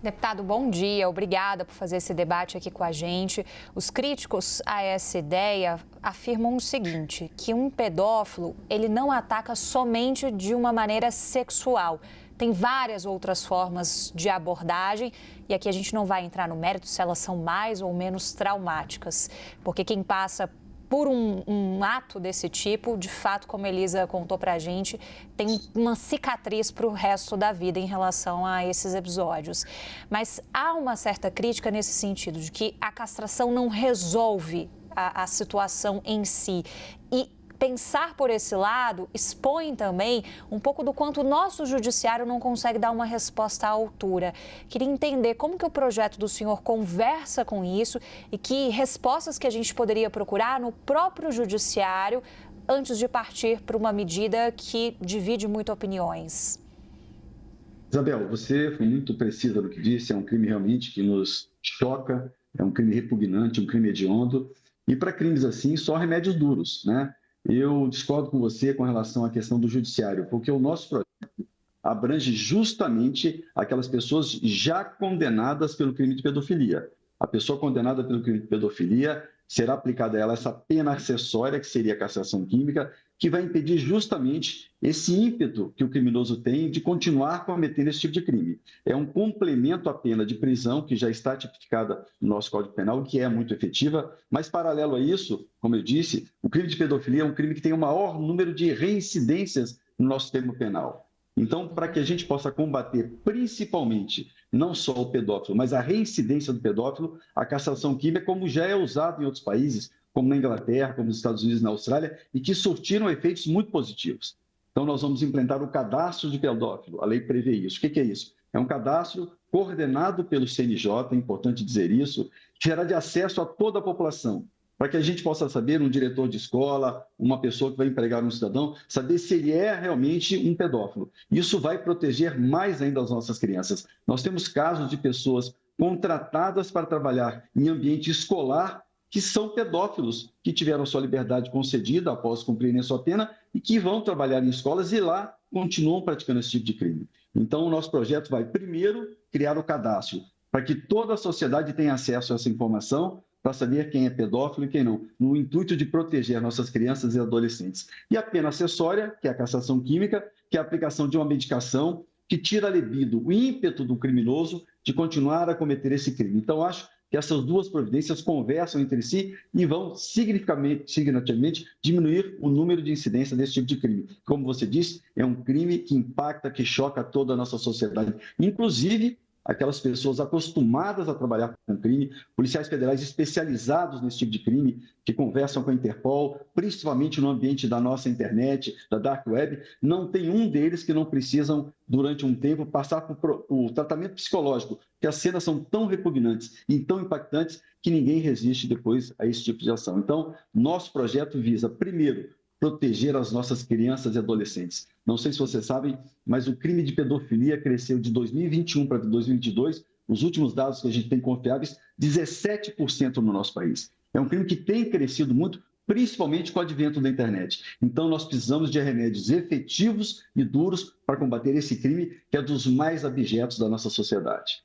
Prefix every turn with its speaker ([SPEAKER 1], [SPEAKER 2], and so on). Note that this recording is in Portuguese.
[SPEAKER 1] Deputado, bom dia. Obrigada por fazer esse debate aqui com a gente. Os críticos a essa ideia afirmam o seguinte, que um pedófilo, ele não ataca somente de uma maneira sexual. Tem várias outras formas de abordagem e aqui a gente não vai entrar no mérito se elas são mais ou menos traumáticas, porque quem passa por um ato desse tipo, de fato, como a Elisa contou pra gente, tem uma cicatriz para o resto da vida em relação a esses episódios. Mas há uma certa crítica nesse sentido, de que a castração não resolve a situação em si. E pensar por esse lado expõe também um pouco do quanto o nosso judiciário não consegue dar uma resposta à altura. Queria entender como que o projeto do senhor conversa com isso e que respostas que a gente poderia procurar no próprio judiciário antes de partir para uma medida que divide muito opiniões.
[SPEAKER 2] Isabel, você foi muito precisa no que disse, é um crime realmente que nos choca, é um crime repugnante, um crime hediondo, e para crimes assim, só remédios duros, né? Eu discordo com você com relação à questão do judiciário, porque o nosso projeto abrange justamente aquelas pessoas já condenadas pelo crime de pedofilia. A pessoa condenada pelo crime de pedofilia será aplicada a ela essa pena acessória, que seria a castração química, que vai impedir justamente esse ímpeto que o criminoso tem de continuar cometendo esse tipo de crime. É um complemento à pena de prisão, que já está tipificada no nosso Código Penal, que é muito efetiva, mas paralelo a isso, como eu disse, o crime de pedofilia é um crime que tem o maior número de reincidências no nosso sistema penal. Então, para que a gente possa combater principalmente não só o pedófilo, mas a reincidência do pedófilo, a castração química, como já é usado em outros países, como na Inglaterra, como nos Estados Unidos e na Austrália, e que surtiram efeitos muito positivos. Então, nós vamos implementar o cadastro de pedófilo, a lei prevê isso. O que é isso? É um cadastro coordenado pelo CNJ, é importante dizer isso, que será de acesso a toda a população, para que a gente possa saber, um diretor de escola, uma pessoa que vai empregar um cidadão, saber se ele é realmente um pedófilo. Isso vai proteger mais ainda as nossas crianças. Nós temos casos de pessoas contratadas para trabalhar em ambiente escolar que são pedófilos, que tiveram sua liberdade concedida após cumprirem sua pena e que vão trabalhar em escolas e lá continuam praticando esse tipo de crime. Então, o nosso projeto vai, primeiro, criar o cadastro, para que toda a sociedade tenha acesso a essa informação, para saber quem é pedófilo e quem não, no intuito de proteger nossas crianças e adolescentes. E a pena acessória, que é a castração química, que é a aplicação de uma medicação que tira a libido, o ímpeto do criminoso de continuar a cometer esse crime. Então, acho que essas duas providências conversam entre si e vão significativamente diminuir o número de incidência desse tipo de crime. Como você disse, é um crime que impacta, que choca toda a nossa sociedade, inclusive aquelas pessoas acostumadas a trabalhar com crime, policiais federais especializados nesse tipo de crime, que conversam com a Interpol, principalmente no ambiente da nossa internet, da Dark Web, não tem um deles que não precisam, durante um tempo, passar por o tratamento psicológico, porque as cenas são tão repugnantes e tão impactantes que ninguém resiste depois a esse tipo de ação. Então, nosso projeto visa, primeiro, proteger as nossas crianças e adolescentes. Não sei se vocês sabem, mas o crime de pedofilia cresceu de 2021 para 2022, os últimos dados que a gente tem confiáveis, 17% no nosso país. É um crime que tem crescido muito, principalmente com o advento da internet. Então, nós precisamos de remédios efetivos e duros para combater esse crime, que é dos mais abjetos da nossa sociedade.